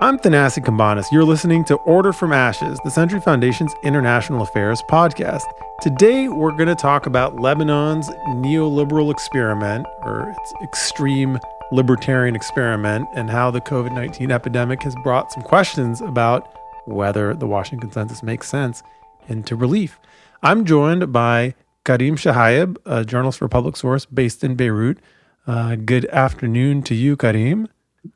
I'm Thanassis Cambanis. You're listening to Order from Ashes, the Century Foundation's International Affairs podcast. Today, we're going to talk about Lebanon's neoliberal experiment, or its extreme libertarian experiment, and how the COVID-19 epidemic has brought some questions about whether the Washington Consensus makes sense into relief. I'm joined by Kareem Chehayeb, a journalist for Public Source based in Beirut. Good afternoon to you, Kareem.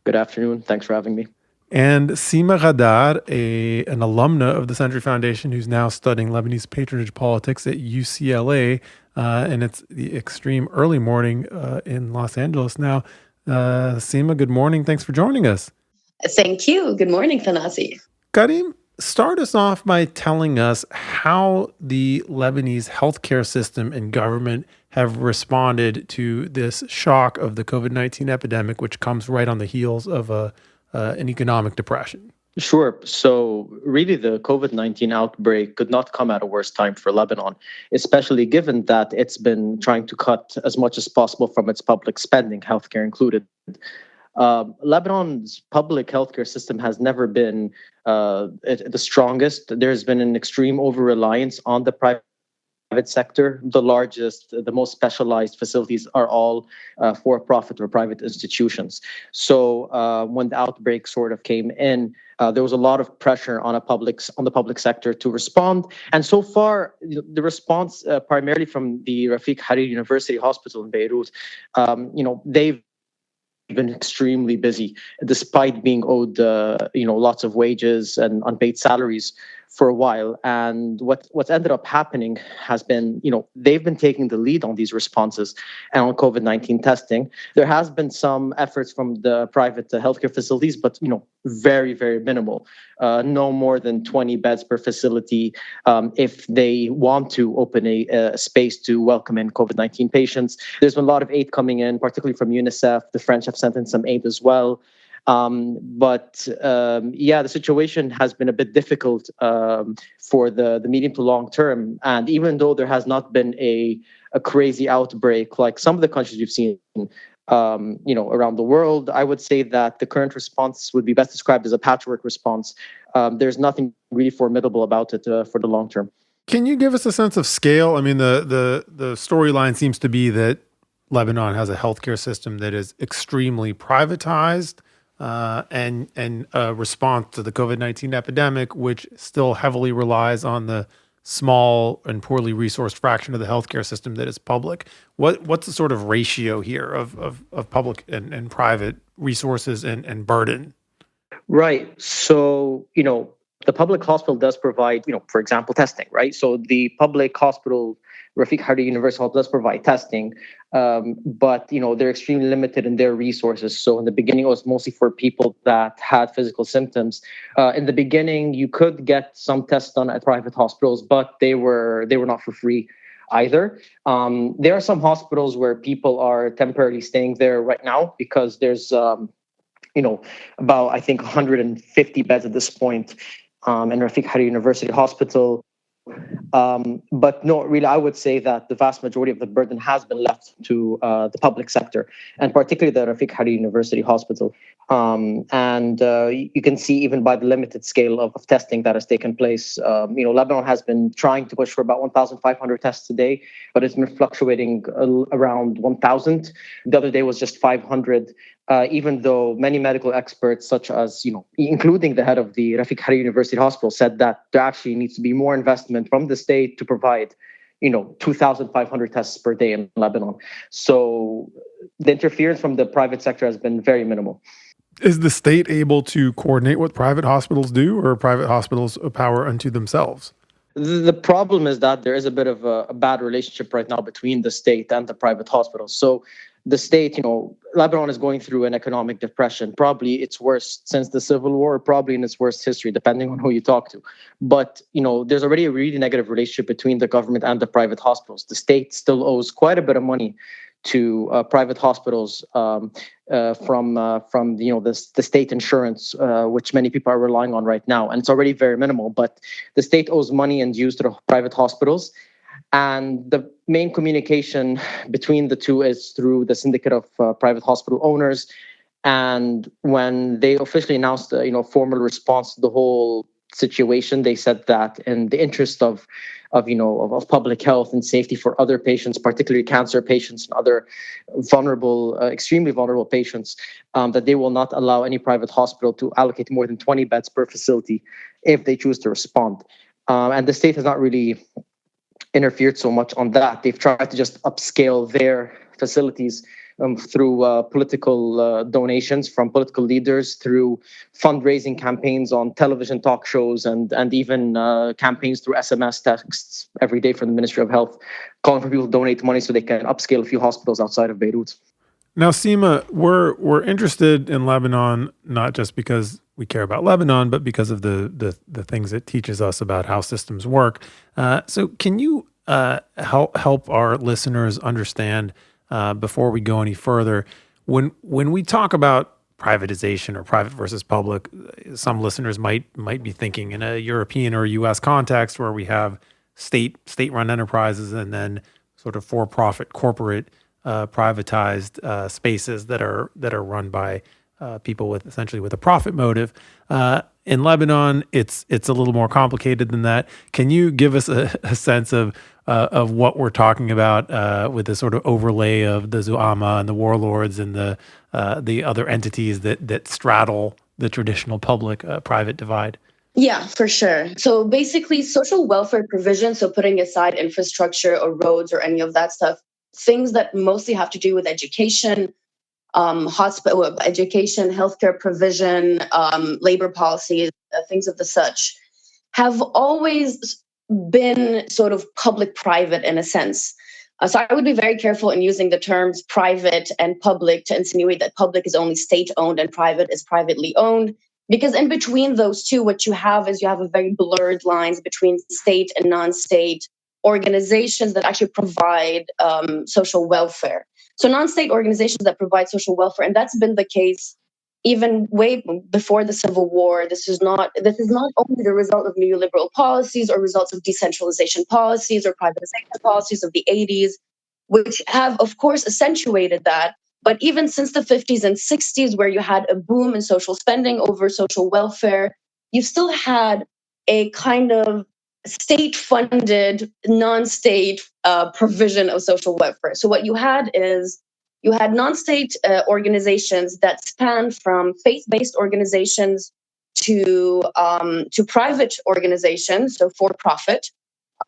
Good afternoon. Thanks for having me. And Sima Ghaddar, an alumna of the Century Foundation who's now studying Lebanese patronage politics at UCLA, and it's the extreme early morning in Los Angeles now. Sima, good morning. Thanks for joining us. Thank you. Good morning, Thanassis. Kareem, start us off by telling us how the Lebanese healthcare system and government have responded to this shock of the COVID-19 epidemic, which comes right on the heels of an economic depression. Sure. So really, the COVID-19 outbreak could not come at a worse time for Lebanon, especially given that it's been trying to cut as much as possible from its public spending, healthcare included. Lebanon's public healthcare system has never been the strongest. There's been an extreme over-reliance on the private sector. The largest, the most specialized facilities are all for-profit or private institutions. So when the outbreak sort of came in, there was a lot of pressure on the public sector to respond. And so far, the response, primarily from the Rafik Hariri University Hospital in Beirut, they've been extremely busy, despite being owed, lots of wages and unpaid salaries for a while. And what's ended up happening has been, they've been taking the lead on these responses and on COVID-19 testing. There has been some efforts from the private healthcare facilities, but, very, very minimal. No more than 20 beds per facility if they want to open a space to welcome in COVID-19 patients. There's been a lot of aid coming in, particularly from UNICEF. The French have sent in some aid as well. But the situation has been a bit difficult for the medium to long term. And even though there has not been a crazy outbreak like some of the countries we've seen, around the world, I would say that the current response would be best described as a patchwork response. There's nothing really formidable about it for the long term. Can you give us a sense of scale? I mean, the storyline seems to be that Lebanon has a healthcare system that is extremely privatized. And a response to the COVID-19 epidemic, which still heavily relies on the small and poorly resourced fraction of the healthcare system that is public. What's the sort of ratio here of public and private resources and burden? Right. So, the public hospital does provide, for example, testing, right? So the public hospital, Rafik Hariri University Hospital, does provide testing, but they're extremely limited in their resources. So in the beginning, it was mostly for people that had physical symptoms. In the beginning, you could get some tests done at private hospitals, but they were not for free either. There are some hospitals where people are temporarily staying there right now because there's about, I think, 150 beds at this point in Rafik Hariri University Hospital. But no, really, I would say that the vast majority of the burden has been left to the public sector, and particularly the Rafik Hariri University Hospital. And you can see even by the limited scale of testing that has taken place, Lebanon has been trying to push for about 1,500 tests a day, but it's been fluctuating around 1,000. The other day was just 500. Even though many medical experts, such as, including the head of the Rafik Hariri University Hospital, said that there actually needs to be more investment from the state to provide, 2,500 tests per day in Lebanon. So the interference from the private sector has been very minimal. Is the state able to coordinate what private hospitals do, or are private hospitals a power unto themselves? The problem is that there is a bit of a bad relationship right now between the state and the private hospitals. So the state, Lebanon is going through an economic depression, probably its worst since the Civil War, probably in its worst history, depending on who you talk to. But, there's already a really negative relationship between the government and the private hospitals. The state still owes quite a bit of money to private hospitals from the state insurance, which many people are relying on right now. And it's already very minimal, but the state owes money and dues to the private hospitals. And the main communication between the two is through the syndicate of private hospital owners. And when they officially announced a formal response to the whole situation, they said that in the interest of public health and safety for other patients, particularly cancer patients and other vulnerable, extremely vulnerable patients, that they will not allow any private hospital to allocate more than 20 beds per facility if they choose to respond. And the state has not really interfered so much on that. They've tried to just upscale their facilities through political donations from political leaders, through fundraising campaigns on television talk shows, and even campaigns through SMS texts every day from the Ministry of Health, calling for people to donate money so they can upscale a few hospitals outside of Beirut. Now, Sima, we're interested in Lebanon not just because we care about Lebanon, but because of the things it teaches us about how systems work. So, can you help our listeners understand before we go any further when we talk about privatization or private versus public? Some listeners might be thinking in a European or U.S. context where we have state-run enterprises and then sort of for-profit corporate privatized spaces that are run by people with a profit motive. In Lebanon, it's a little more complicated than that. Can you give us a sense of what we're talking about with the sort of overlay of the Zu'ama and the warlords and the other entities that straddle the traditional public-private divide? Yeah, for sure. So basically, social welfare provision, so putting aside infrastructure or roads or any of that stuff, things that mostly have to do with education, hospital education, healthcare provision, labor policies, things of the such, have always been sort of public-private in a sense. So I would be very careful in using the terms private and public to insinuate that public is only state-owned and private is privately owned. Because in between those two, what you have is you have a very blurred lines between state and non-state organizations that actually provide social welfare. So non-state organizations that provide social welfare, and that's been the case even way before the Civil War. This is not only the result of neoliberal policies or results of decentralization policies or privatization policies of the 80s, which have, of course, accentuated that. But even since the 50s and 60s, where you had a boom in social spending over social welfare, you still had a kind of state-funded, non-state provision of social welfare. So what you had non-state organizations that span from faith-based organizations to private organizations, so for-profit,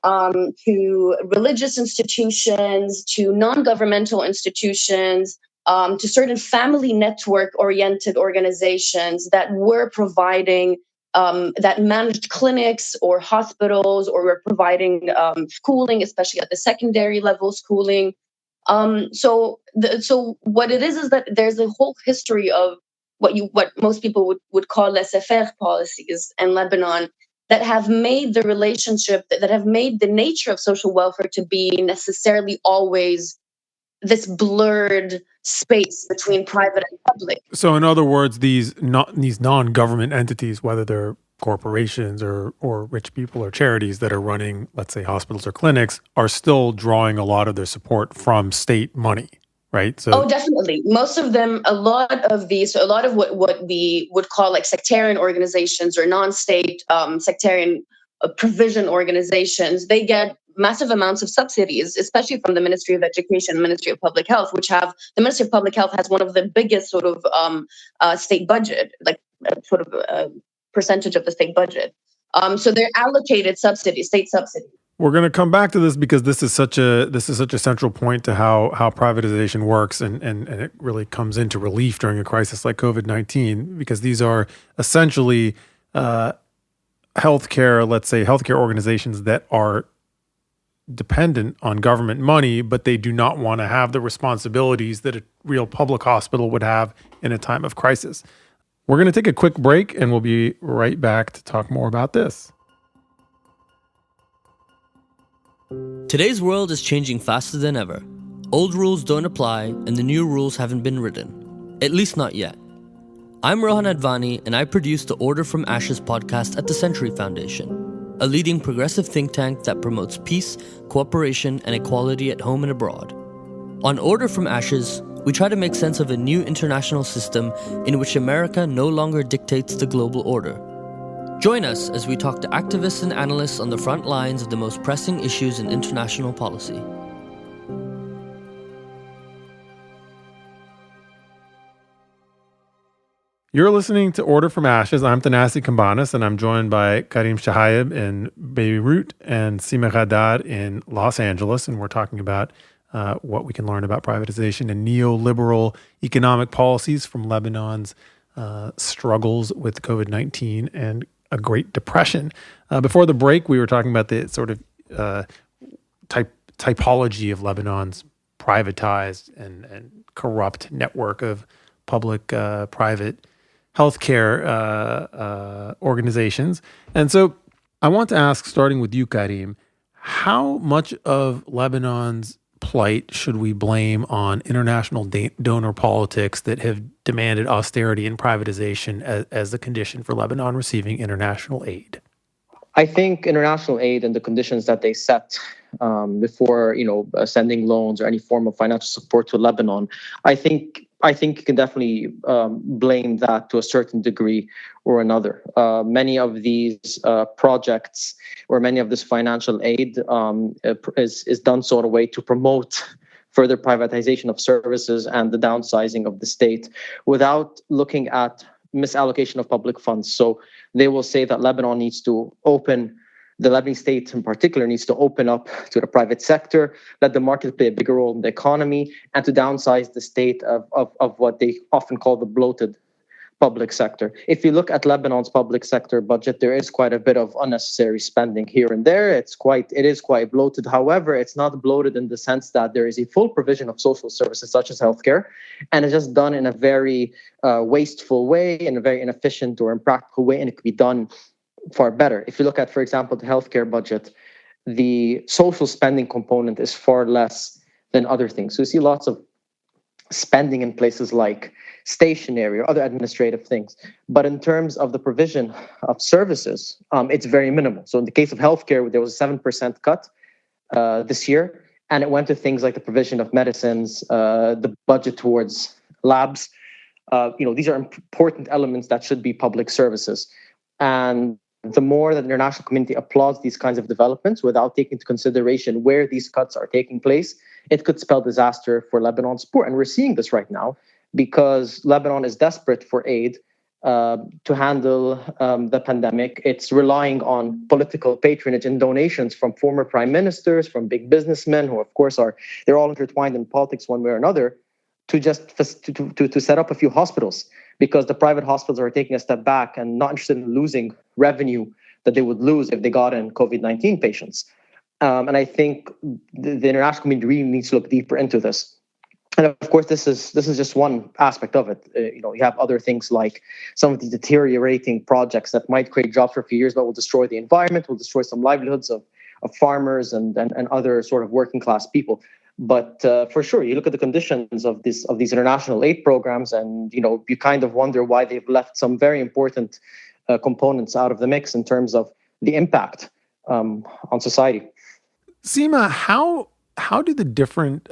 to religious institutions, to non-governmental institutions, to certain family network-oriented organizations that were providing that managed clinics or hospitals, or were providing schooling, especially at the secondary level schooling. So what it is that there's a whole history of what most people would call laissez-faire policies in Lebanon that have made the relationship, that have made the nature of social welfare to be necessarily always this blurred space between private and public. So in other words, these non-government entities, whether they're corporations or rich people or charities that are running, let's say, hospitals or clinics, are still drawing a lot of their support from state money, right? So, definitely. Most of them, a lot of what we would call like sectarian organizations or non-state sectarian provision organizations, they get massive amounts of subsidies, especially from the Ministry of Education, Ministry of Public Health, the Ministry of Public Health has one of the biggest sort of state budget, like sort of percentage of the state budget. So they're allocated subsidies, state subsidies. We're going to come back to this because this is such a central point to how privatization works, and it really comes into relief during a crisis like COVID-19, because these are essentially healthcare organizations that are dependent on government money, but they do not want to have the responsibilities that a real public hospital would have in a time of crisis. We're going to take a quick break, and we'll be right back to talk more about this. Today's world is changing faster than ever. Old rules don't apply, and the new rules haven't been written. At least not yet. I'm Rohan Advani, and I produce the Order from Ashes podcast at the Century Foundation, a leading progressive think tank that promotes peace, cooperation, and equality at home and abroad. On Order from Ashes, we try to make sense of a new international system in which America no longer dictates the global order. Join us as we talk to activists and analysts on the front lines of the most pressing issues in international policy. You're listening to Order from Ashes. I'm Thanassis Cambanis, and I'm joined by Kareem Chehayeb in Beirut and Sima Ghaddar in Los Angeles, and we're talking about what we can learn about privatization and neoliberal economic policies from Lebanon's struggles with COVID-19 and a Great Depression. Before the break, we were talking about the sort of typology of Lebanon's privatized and corrupt network of public-private healthcare organizations. And so I want to ask, starting with you, Kareem, how much of Lebanon's plight should we blame on international donor politics that have demanded austerity and privatization as the condition for Lebanon receiving international aid? I think international aid and the conditions that they set before, sending loans or any form of financial support to Lebanon, I think you can definitely blame that to a certain degree or another. Many of these projects or many of this financial aid is done sort of way to promote further privatization of services and the downsizing of the state without looking at misallocation of public funds. So they will say that Lebanon needs to open, the Lebanese state in particular needs to open up to the private sector, let the market play a bigger role in the economy, and to downsize the state of what they often call the bloated public sector. If you look at Lebanon's public sector budget, there is quite a bit of unnecessary spending here and there. It is quite bloated. However, it's not bloated in the sense that there is a full provision of social services such as healthcare, and it's just done in a very wasteful way, in a very inefficient or impractical way, and it could be done far better. If you look at, for example, the healthcare budget, the social spending component is far less than other things. So you see lots of spending in places like stationery or other administrative things. But in terms of the provision of services, it's very minimal. So in the case of healthcare, there was a 7% cut this year, and it went to things like the provision of medicines, the budget towards labs. These are important elements that should be public services. And the more that the international community applauds these kinds of developments without taking into consideration where these cuts are taking place, it could spell disaster for Lebanon's poor. And we're seeing this right now because Lebanon is desperate for aid to handle the pandemic. It's relying on political patronage and donations from former prime ministers, from big businessmen who, of course, they're all intertwined in politics one way or another, to set up a few hospitals, because the private hospitals are taking a step back and not interested in losing revenue that they would lose if they got in COVID-19 patients. And I think the international community really needs to look deeper into this. And of course, this is just one aspect of it. You have other things like some of the deteriorating projects that might create jobs for a few years, but will destroy the environment, will destroy some livelihoods of farmers and other sort of working class people. But for sure, you look at the conditions of these international aid programs, and you kind of wonder why they've left some very important components out of the mix in terms of the impact on society. Sima, how do the different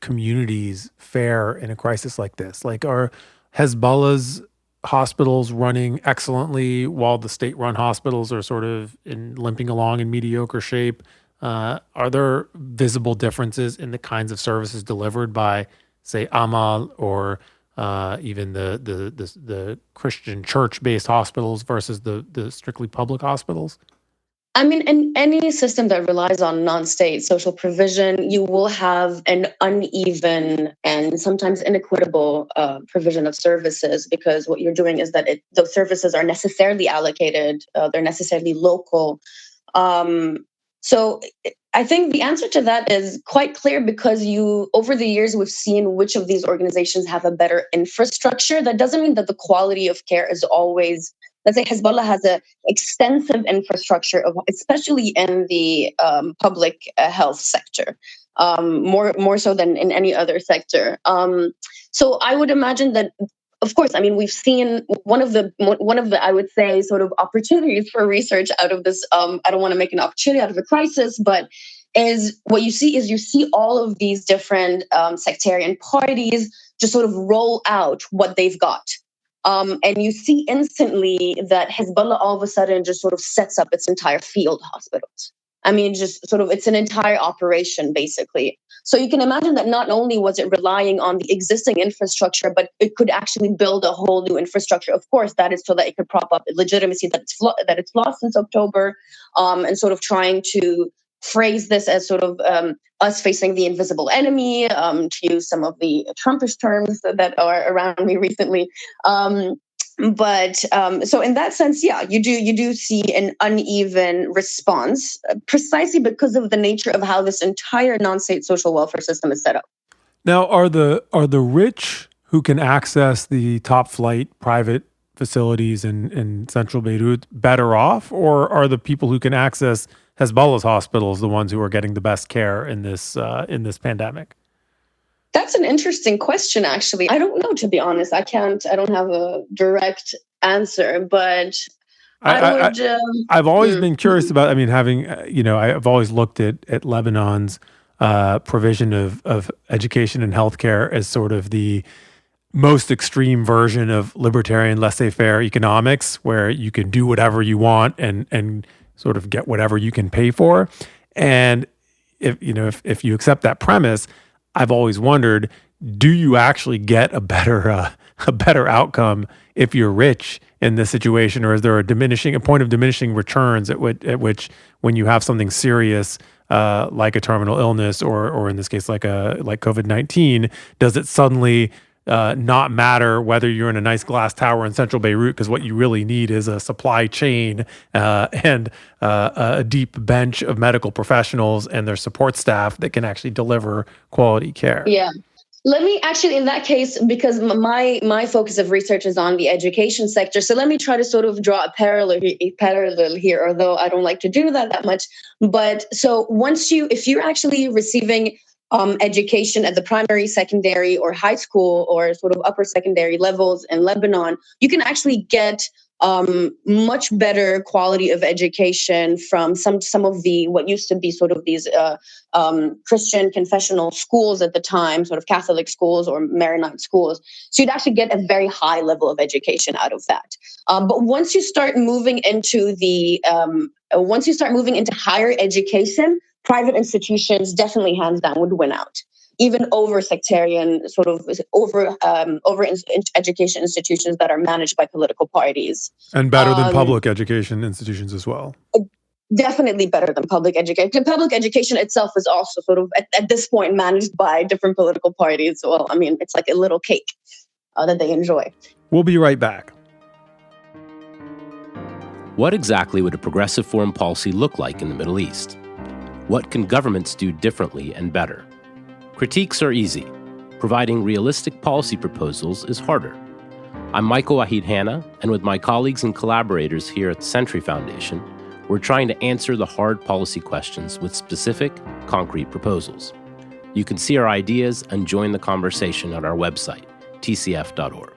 communities fare in a crisis like this? Like, are Hezbollah's hospitals running excellently while the state-run hospitals are sort of limping along in mediocre shape? Are there visible differences in the kinds of services delivered by, say, Amal or even the Christian church-based hospitals versus the strictly public hospitals? I mean, in any system that relies on non-state social provision, you will have an uneven and sometimes inequitable provision of services, because what you're doing is that those services are necessarily allocated, they're necessarily local. So I think the answer to that is quite clear, because over the years, we've seen which of these organizations have a better infrastructure. That doesn't mean that the quality of care is always, let's say Hezbollah has an extensive infrastructure, especially in the public health sector, more so than in any other sector. So I would imagine that, of course, I mean, we've seen one of the I would say sort of opportunities for research out of this. I don't want to make an opportunity out of a crisis, but is what you see all of these different sectarian parties just sort of roll out what they've got. And you see instantly that Hezbollah all of a sudden just sort of sets up its entire field hospitals. I mean, just sort of, it's an entire operation, basically. So you can imagine that not only was it relying on the existing infrastructure, but it could actually build a whole new infrastructure. Of course, that is so that it could prop up legitimacy that it's lost since October, and sort of trying to phrase this as sort of us facing the invisible enemy, to use some of the Trumpish terms that are around me recently. So in that sense, yeah, you do see an uneven response, precisely because of the nature of how this entire non-state social welfare system is set up. Now, are the rich who can access the top flight private facilities in central Beirut better off, or are the people who can access Hezbollah's hospitals the ones who are getting the best care in this pandemic? That's an interesting question, actually. I don't know, to be honest. I don't have a direct answer, but I've always been curious about, I mean, having, I've always looked at Lebanon's provision of education and healthcare as sort of the most extreme version of libertarian laissez-faire economics, where you can do whatever you want and sort of get whatever you can pay for. And if you accept that premise, I've always wondered, do you actually get a better outcome if you're rich in this situation, or is there a point of diminishing returns at which when you have something serious like a terminal illness or in this case like COVID-19, does it suddenly not matter whether you're in a nice glass tower in central Beirut, because what you really need is a supply chain and a deep bench of medical professionals and their support staff that can actually deliver quality care? Yeah. Let me actually, in that case, because my focus of research is on the education sector, so let me try to sort of draw a parallel here, although I don't like to do that much. But so if you're actually receiving education at the primary, secondary, or high school, or sort of upper secondary levels in Lebanon, you can actually get much better quality of education from some of the what used to be sort of these Christian confessional schools at the time, sort of Catholic schools or Maronite schools. So you'd actually get a very high level of education out of that. But once you start moving into higher education, private institutions definitely hands down would win out, even over sectarian sort of over education institutions that are managed by political parties. And better than public education institutions as well. Definitely better than public education. Public education itself is also sort of at this point managed by different political parties. Well, I mean, it's like a little cake that they enjoy. We'll be right back. What exactly would a progressive foreign policy look like in the Middle East? What can governments do differently and better? Critiques are easy. Providing realistic policy proposals is harder. I'm Michael Wahid Hanna, and with my colleagues and collaborators here at the Century Foundation, we're trying to answer the hard policy questions with specific, concrete proposals. You can see our ideas and join the conversation at our website, tcf.org.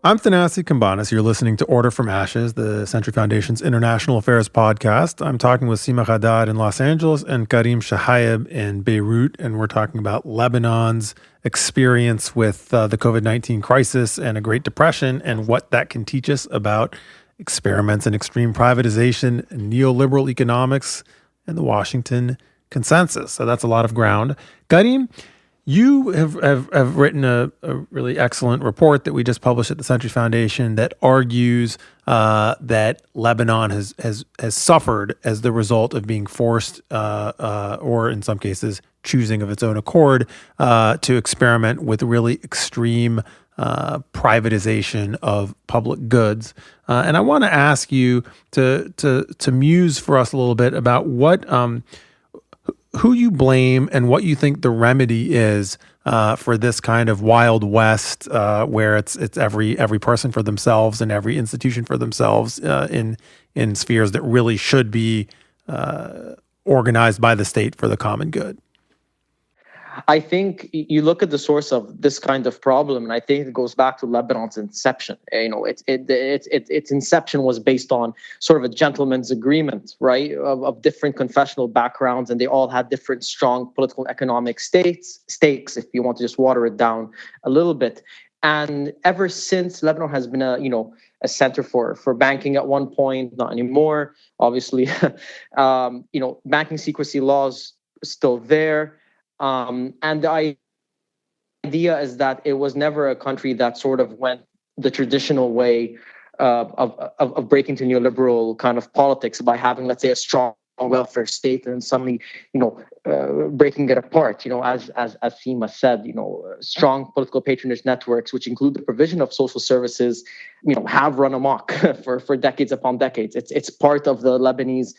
I'm Thanassis Cambanis. You're listening to Order from Ashes, the Century Foundation's International Affairs podcast. I'm talking with Sima Ghaddar in Los Angeles and Kareem Chehayeb in Beirut, and we're talking about Lebanon's experience with the COVID-19 crisis and a Great Depression and what that can teach us about experiments in extreme privatization, neoliberal economics, and the Washington consensus. So that's a lot of ground. Kareem, you have written a really excellent report that we just published at the Century Foundation that argues that Lebanon has suffered as the result of being forced, or in some cases choosing of its own accord, to experiment with really extreme privatization of public goods. And I want to ask you to muse for us a little bit about who you blame and what you think the remedy is for this kind of Wild West, where it's every person for themselves and every institution for themselves in spheres that really should be organized by the state for the common good. I think you look at the source of this kind of problem, and I think it goes back to Lebanon's inception. Its inception was based on sort of a gentleman's agreement, right, of different confessional backgrounds, and they all had different strong political and economic stakes, if you want to just water it down a little bit. And ever since, Lebanon has been a center for banking at one point, not anymore. Obviously, banking secrecy laws still there. And the idea is that it was never a country that sort of went the traditional way of breaking to neoliberal kind of politics by having, let's say, a strong welfare state and suddenly, breaking it apart. As Sima said, strong political patronage networks, which include the provision of social services, have run amok for decades upon decades. It's part of the Lebanese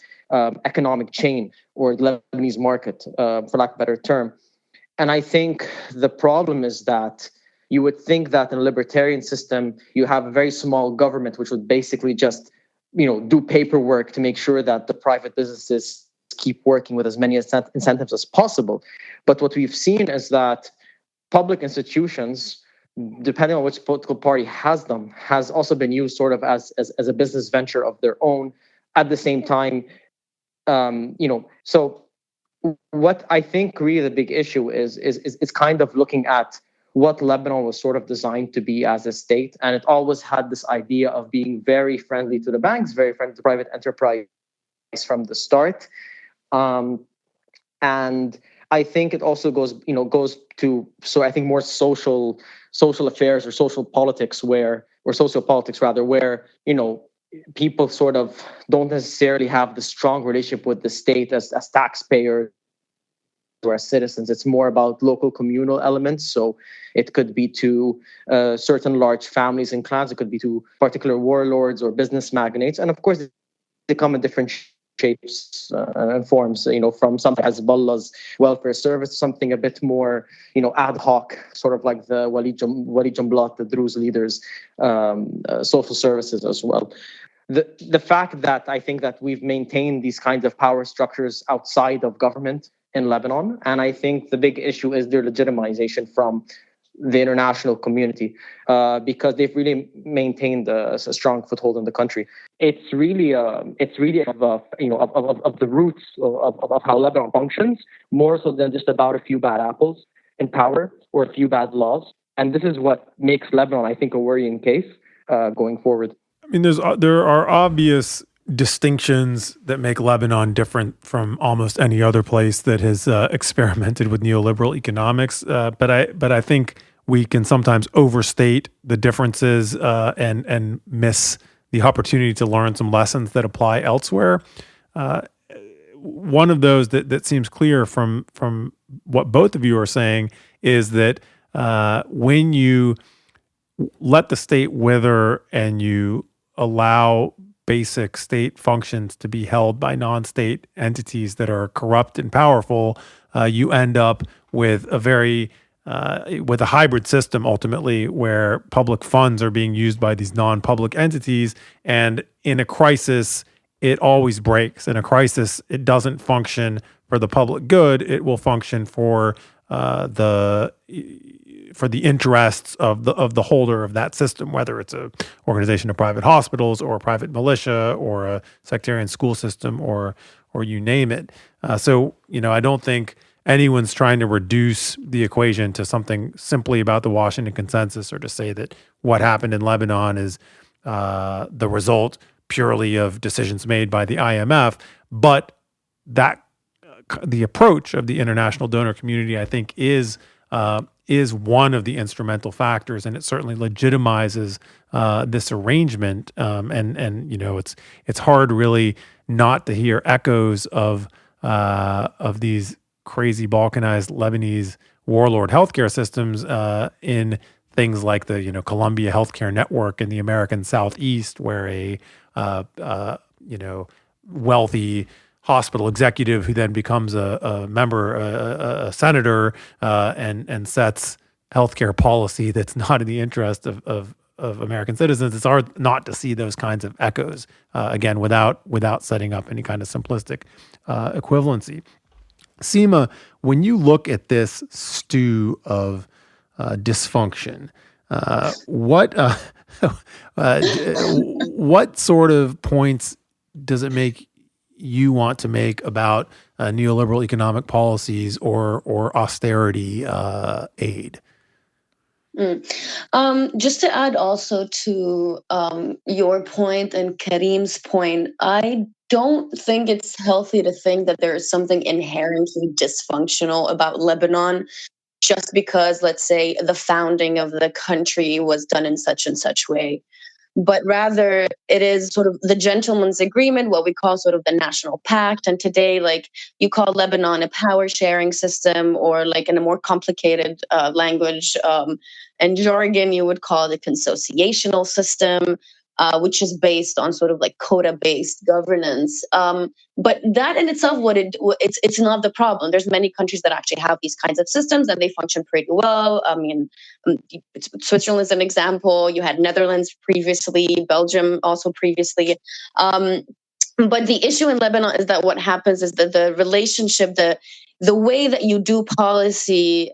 economic chain, or the Lebanese market, for lack of a better term. And I think the problem is that you would think that in a libertarian system, you have a very small government, which would basically just, do paperwork to make sure that the private businesses keep working with as many incentives as possible. But what we've seen is that public institutions, depending on which political party has them, has also been used sort of as a business venture of their own. At the same time, so what I think really the big issue is kind of looking at what Lebanon was sort of designed to be as a state. And it always had this idea of being very friendly to the banks, very friendly to private enterprise from the start. And I think it also goes to, so I think more social affairs or social politics where people sort of don't necessarily have the strong relationship with the state as taxpayers or as citizens. It's more about local communal elements. So it could be to certain large families and clans. It could be to particular warlords or business magnates. And of course, they come in different shapes and forms, from something as Hezbollah's welfare service, something a bit more, ad hoc, sort of like the Walid Jumblat, the Druze leaders, social services as well. The fact that I think that we've maintained these kinds of power structures outside of government in Lebanon, and I think the big issue is their legitimization from the international community, because they've really maintained a strong foothold in the country. It's really of the roots of how Lebanon functions, more so than just about a few bad apples in power or a few bad laws. And this is what makes Lebanon, I think, a worrying case going forward. I mean, there are obvious distinctions that make Lebanon different from almost any other place that has experimented with neoliberal economics. But I think we can sometimes overstate the differences and miss the opportunity to learn some lessons that apply elsewhere. One of those that seems clear from what both of you are saying is that when you let the state wither and you allow basic state functions to be held by non-state entities that are corrupt and powerful, you end up with with a hybrid system ultimately, where public funds are being used by these non-public entities, and in a crisis, it always breaks. In a crisis, it doesn't function for the public good; it will function for the interests of the holder of that system, whether it's a organization of private hospitals or a private militia or a sectarian school system or you name it. So I don't think anyone's trying to reduce the equation to something simply about the Washington Consensus, or to say that what happened in Lebanon is the result purely of decisions made by the IMF. But that the approach of the international donor community, I think, is one of the instrumental factors, and it certainly legitimizes this arrangement. And it's hard really not to hear echoes of these crazy balkanized Lebanese warlord healthcare systems in things like the Columbia Healthcare Network in the American Southeast, where a wealthy hospital executive who then becomes a member, a senator, and sets healthcare policy that's not in the interest of American citizens. It's hard not to see those kinds of echoes, again, without setting up any kind of simplistic equivalency. Sima, when you look at this stew of dysfunction, what what sort of points does it make you want to make about neoliberal economic policies or austerity aid? Just to add also to your point and Kareem's point, I don't think it's healthy to think that there is something inherently dysfunctional about Lebanon just because, let's say, the founding of the country was done in such and such way. But rather, it is sort of the gentleman's agreement, what we call sort of the national pact. And today, like, you call Lebanon a power sharing system, or like in a more complicated language and jargon, you would call it a consociational system, which is based on sort of like quota-based governance. But that in itself, it's not the problem. There's many countries that actually have these kinds of systems, and they function pretty well. I mean, Switzerland is an example. You had Netherlands previously, Belgium also previously. But the issue in Lebanon is that what happens is that the relationship, the way that you do policy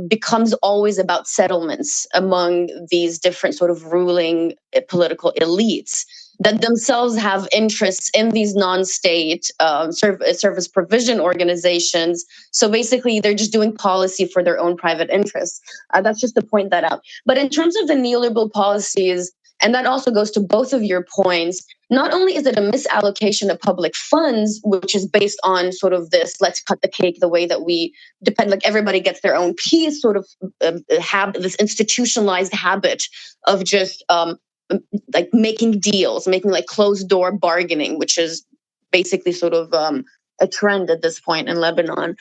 becomes always about settlements among these different sort of ruling political elites that themselves have interests in these non-state service provision organizations. So basically, they're just doing policy for their own private interests. That's just to point that out. But in terms of the neoliberal policies, and that also goes to both of your points, not only is it a misallocation of public funds, which is based on sort of this, let's cut the cake the way that we depend, like everybody gets their own piece, sort of this institutionalized habit of just like making deals, making like closed door bargaining, which is basically sort of a trend at this point in Lebanon.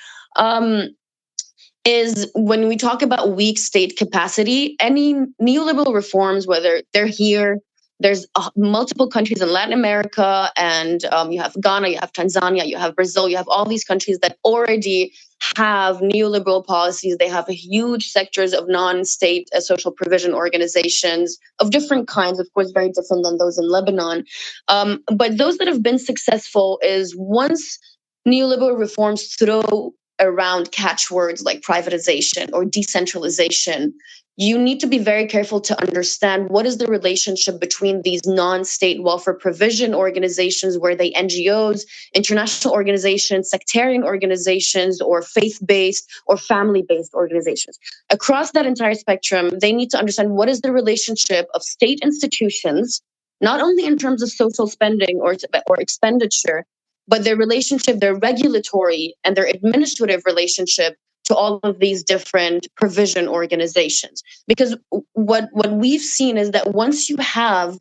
Is when we talk about weak state capacity, any neoliberal reforms, whether they're here, there's multiple countries in Latin America, and you have Ghana, you have Tanzania, you have Brazil, you have all these countries that already have neoliberal policies. They have huge sectors of non-state social provision organizations of different kinds, of course, very different than those in Lebanon. But those that have been successful is once neoliberal reforms throw around catchwords like privatization or decentralization, you need to be very careful to understand what is the relationship between these non-state welfare provision organizations, where they NGOs, international organizations, sectarian organizations, or faith-based or family-based organizations. Across that entire spectrum, they need to understand what is the relationship of state institutions, not only in terms of social spending or expenditure, but their relationship, their regulatory and their administrative relationship to all of these different provision organizations. Because what we've seen is that once you have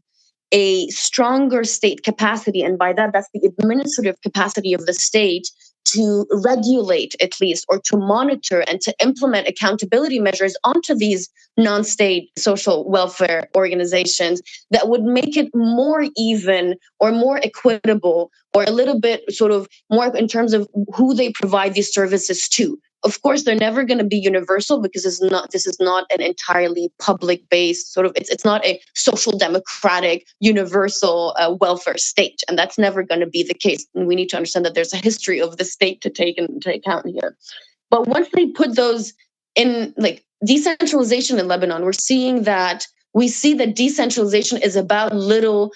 a stronger state capacity, and by that, that's the administrative capacity of the state to regulate, at least, or to monitor and to implement accountability measures onto these non-state social welfare organizations, that would make it more even or more equitable, or a little bit sort of more in terms of who they provide these services to. Of course, they're never going to be universal, because this is not an entirely public-based sort of, it's not a social democratic universal welfare state, and that's never going to be the case. And we need to understand that there's a history of the state to take into account here. But once they put those in, like decentralization in Lebanon, we see that decentralization is about little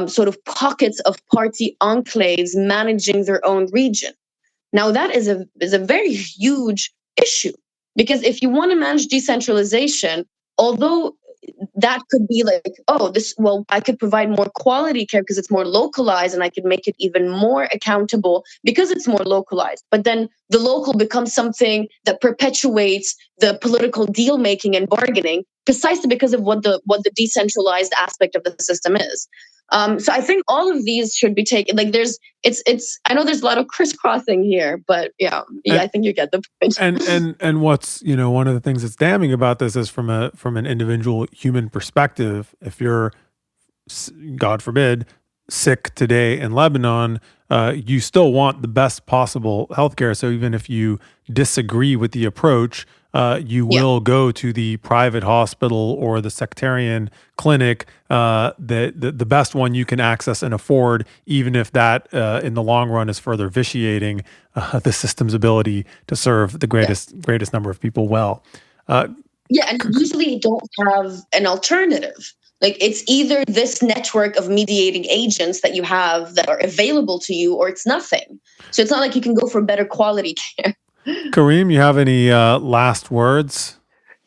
sort of pockets of party enclaves managing their own region. Now, that is a very huge issue, because if you want to manage decentralization, although that could be like, I could provide more quality care because it's more localized, and I could make it even more accountable because it's more localized. But then the local becomes something that perpetuates the political deal making and bargaining, precisely because of what the decentralized aspect of the system is. So I think all of these should be taken. Like I know there's a lot of crisscrossing here, but I think you get the point. And what's, one of the things that's damning about this is from an individual human perspective. If you're, God forbid, sick today in Lebanon, you still want the best possible healthcare. So even if you disagree with the approach, you will go to the private hospital or the sectarian clinic, the best one you can access and afford, even if that in the long run is further vitiating the system's ability to serve the greatest number of people well. And usually you don't have an alternative. Like, it's either this network of mediating agents that you have that are available to you, or it's nothing. So it's not like you can go for better quality care. Kareem, you have any last words?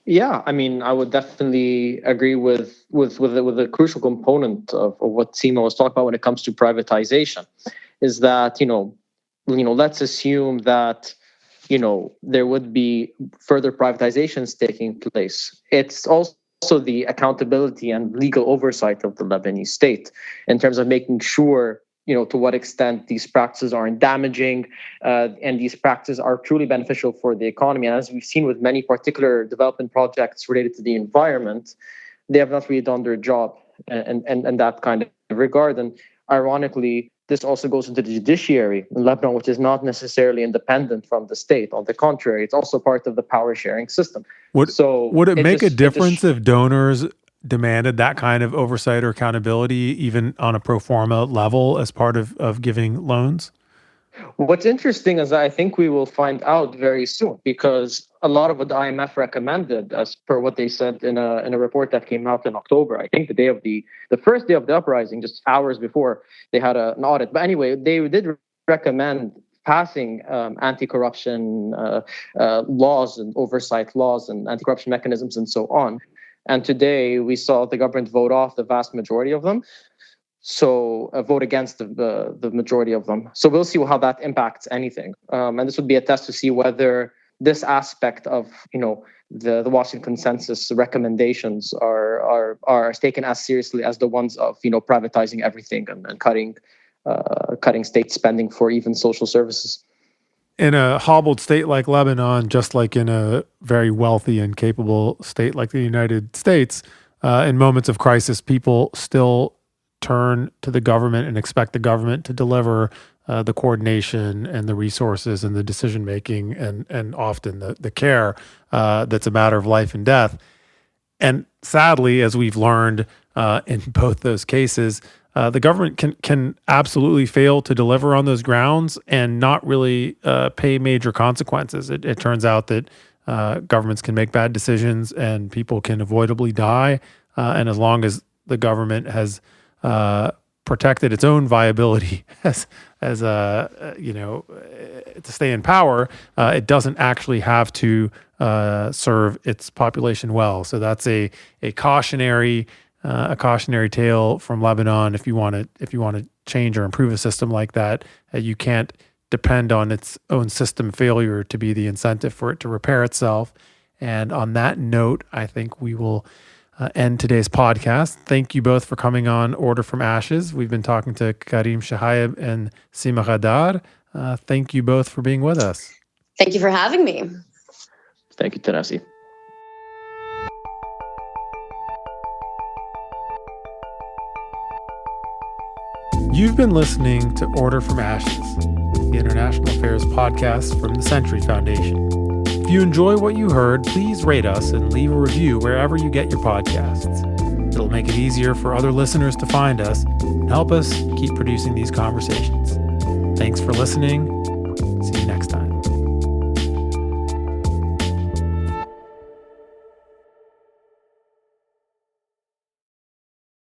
Yeah, I mean, I would definitely agree with the crucial component of what Sima was talking about when it comes to privatization, is that let's assume that there would be further privatizations taking place. It's also the accountability and legal oversight of the Lebanese state in terms of making sure to what extent these practices aren't damaging and these practices are truly beneficial for the economy. And as we've seen with many particular development projects related to the environment, they have not really done their job and that kind of regard. And ironically, this also goes into the judiciary in Lebanon, which is not necessarily independent from the state. On the contrary, it's also part of the power sharing system. Would it make a difference if donors demanded that kind of oversight or accountability, even on a pro forma level, as part of giving loans? What's interesting is that I think we will find out very soon, because a lot of what the IMF recommended, as per what they said in a report that came out in October, I think the first day of the uprising, just hours before they had an audit. But anyway, they did recommend passing anti-corruption laws and oversight laws and anti-corruption mechanisms and so on. And today we saw the government vote off the vast majority of them. So vote against the majority of them. So we'll see how that impacts anything. And this would be a test to see whether this aspect of the Washington Consensus recommendations are taken as seriously as the ones of privatizing everything and cutting state spending for even social services. In a hobbled state like Lebanon, just like in a very wealthy and capable state like the United States, in moments of crisis, people still turn to the government and expect the government to deliver the coordination and the resources and the decision-making and often the care that's a matter of life and death. And sadly, as we've learned in both those cases, the government can absolutely fail to deliver on those grounds and not really pay major consequences. It turns out that governments can make bad decisions and people can avoidably die. And as long as the government has protected its own viability as to stay in power, it doesn't actually have to serve its population well. So that's a cautionary tale from Lebanon. If you want to change or improve a system like that, you can't depend on its own system failure to be the incentive for it to repair itself. And on that note, I think we will end today's podcast. Thank you both for coming on Order from Ashes. We've been talking to Kareem Chehayeb and Sima Ghaddar. Thank you both for being with us. Thank you for having me. Thank you, Thanassis. You've been listening to Order from Ashes, the International Affairs podcast from the Century Foundation. If you enjoy what you heard, please rate us and leave a review wherever you get your podcasts. It'll make it easier for other listeners to find us and help us keep producing these conversations. Thanks for listening.